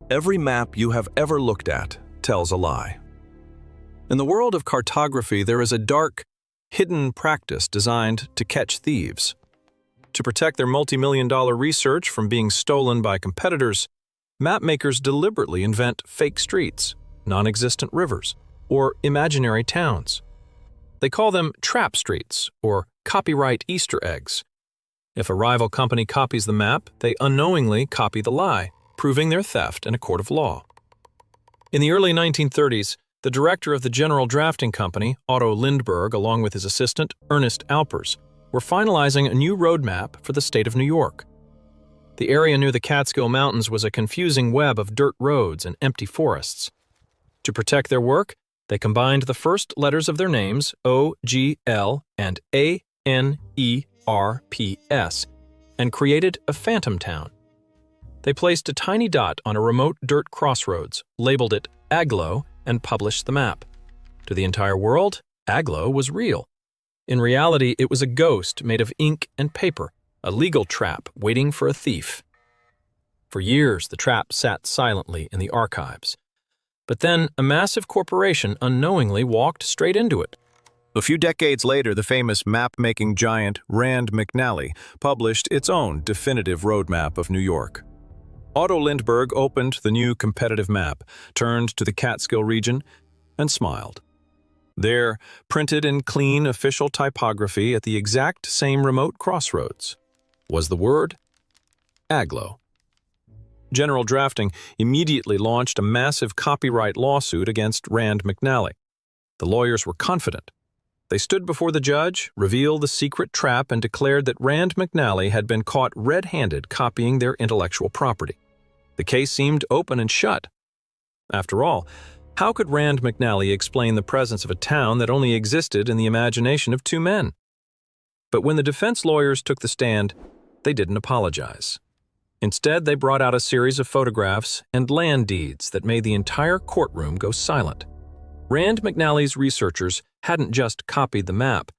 Every map you have ever looked at tells a lie. In the world of cartography, there is a dark, hidden practice designed to catch thieves. To protect their multi-million-dollar research from being stolen by competitors, mapmakers deliberately invent fake streets, non-existent rivers, or imaginary towns. They call them trap streets or copyright Easter eggs. If a rival company copies the map, they unknowingly copy the lie, proving their theft in a court of law. In the early 1930s, the director of the General Drafting Company, Otto Lindbergh, along with his assistant, Ernest Alpers, were finalizing a new roadmap for the state of New York. The area near the Catskill Mountains was a confusing web of dirt roads and empty forests. To protect their work, they combined the first letters of their names, O, G, L, and A, N, E, R, P, S, and created a phantom town. They placed a tiny dot on a remote dirt crossroads, labeled it Agloe, and published the map. To the entire world, Agloe was real. In reality, it was a ghost made of ink and paper, a legal trap waiting for a thief. For years, the trap sat silently in the archives. But then, a massive corporation unknowingly walked straight into it. A few decades later, the famous map-making giant Rand McNally published its own definitive roadmap of New York. Otto Lindbergh opened the new competitive map, turned to the Catskill region, and smiled. There, printed in clean official typography at the exact same remote crossroads, was the word Agloe. General Drafting immediately launched a massive copyright lawsuit against Rand McNally. The lawyers were confident. They stood before the judge, revealed the secret trap, and declared that Rand McNally had been caught red-handed copying their intellectual property. The case seemed open and shut. After all, how could Rand McNally explain the presence of a town that only existed in the imagination of two men? But when the defense lawyers took the stand, they didn't apologize. Instead, they brought out a series of photographs and land deeds that made the entire courtroom go silent. Rand McNally's researchers hadn't just copied the map.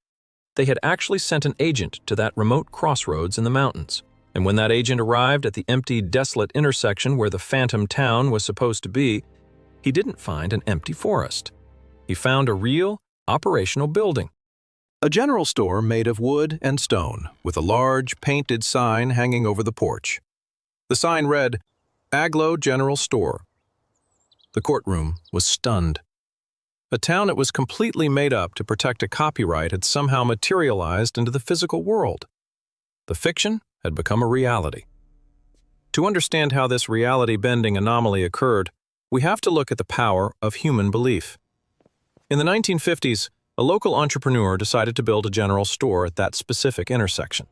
They had actually sent an agent to that remote crossroads in the mountains. And when that agent arrived at the empty, desolate intersection where the phantom town was supposed to be, he didn't find an empty forest. He found a real, operational building. A general store made of wood and stone, with a large, painted sign hanging over the porch. The sign read, Agloe General Store. The courtroom was stunned. A town that was completely made up to protect a copyright had somehow materialized into the physical world. The fiction had become a reality. To understand how this reality-bending anomaly occurred, we have to look at the power of human belief. In the 1950s, a local entrepreneur decided to build a general store at that specific intersection.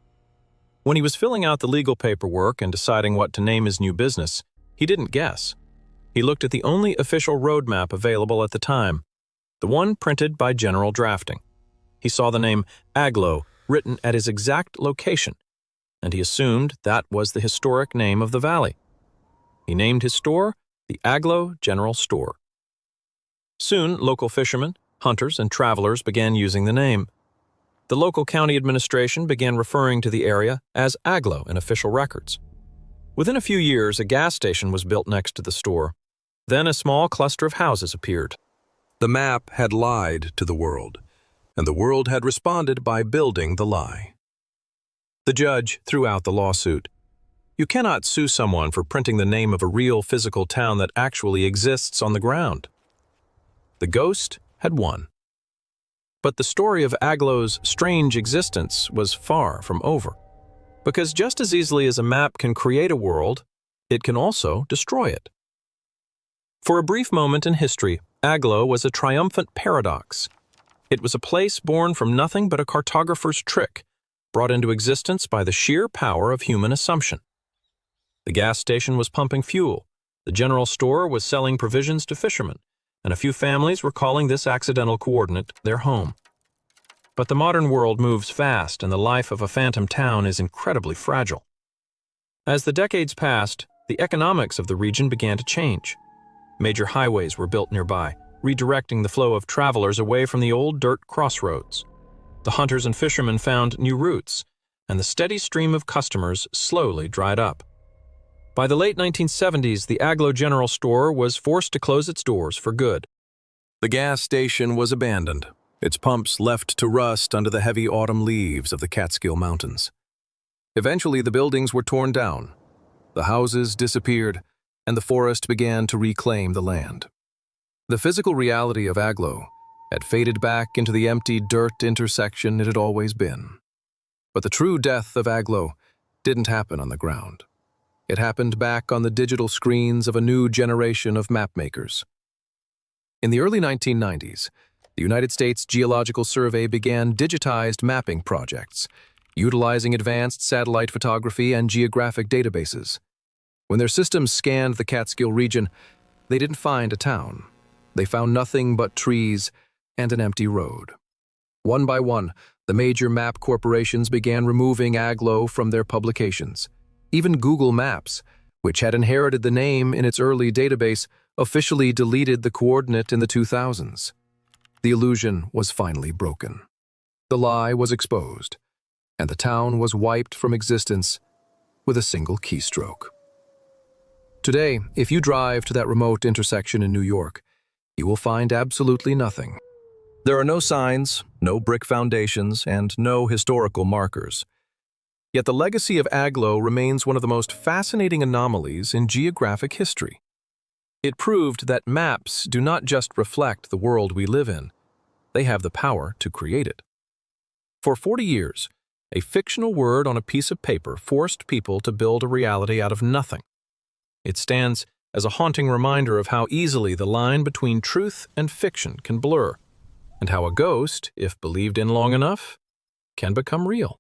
When he was filling out the legal paperwork and deciding what to name his new business, he didn't guess. He looked at the only official roadmap available at the time, the one printed by General Drafting. He saw the name Agloe written at his exact location, and he assumed that was the historic name of the valley. He named his store the Agloe General Store. Soon, local fishermen, hunters, and travelers began using the name. The local county administration began referring to the area as Agloe in official records. Within a few years, a gas station was built next to the store. Then a small cluster of houses appeared. The map had lied to the world, and the world had responded by building the lie. The judge threw out the lawsuit. You cannot sue someone for printing the name of a real physical town that actually exists on the ground. The ghost had won. But the story of Agloe's strange existence was far from over, because just as easily as a map can create a world, it can also destroy it. For a brief moment in history, Agloe was a triumphant paradox. It was a place born from nothing but a cartographer's trick, brought into existence by the sheer power of human assumption. The gas station was pumping fuel, the general store was selling provisions to fishermen, and a few families were calling this accidental coordinate their home. But the modern world moves fast, and the life of a phantom town is incredibly fragile. As the decades passed, the economics of the region began to change. Major highways were built nearby, redirecting the flow of travelers away from the old dirt crossroads. The hunters and fishermen found new routes, and the steady stream of customers slowly dried up. By the late 1970s, the Agloe General Store was forced to close its doors for good. The gas station was abandoned, its pumps left to rust under the heavy autumn leaves of the Catskill Mountains. Eventually, the buildings were torn down, the houses disappeared, and the forest began to reclaim the land. The physical reality of Agloe had faded back into the empty dirt intersection it had always been. But the true death of Agloe didn't happen on the ground. It happened back on the digital screens of a new generation of mapmakers. In the early 1990s, the United States Geological Survey began digitized mapping projects, utilizing advanced satellite photography and geographic databases. When their systems scanned the Catskill region, they didn't find a town. They found nothing but trees and an empty road. One by one, the major map corporations began removing Agloe from their publications. Even Google Maps, which had inherited the name in its early database, officially deleted the coordinate in the 2000s. The illusion was finally broken. The lie was exposed, and the town was wiped from existence with a single keystroke. Today, if you drive to that remote intersection in New York, you will find absolutely nothing. There are no signs, no brick foundations, and no historical markers. Yet the legacy of Agloe remains one of the most fascinating anomalies in geographic history. It proved that maps do not just reflect the world we live in, they have the power to create it. For 40 years, a fictional word on a piece of paper forced people to build a reality out of nothing. It stands as a haunting reminder of how easily the line between truth and fiction can blur, and how a ghost, if believed in long enough, can become real.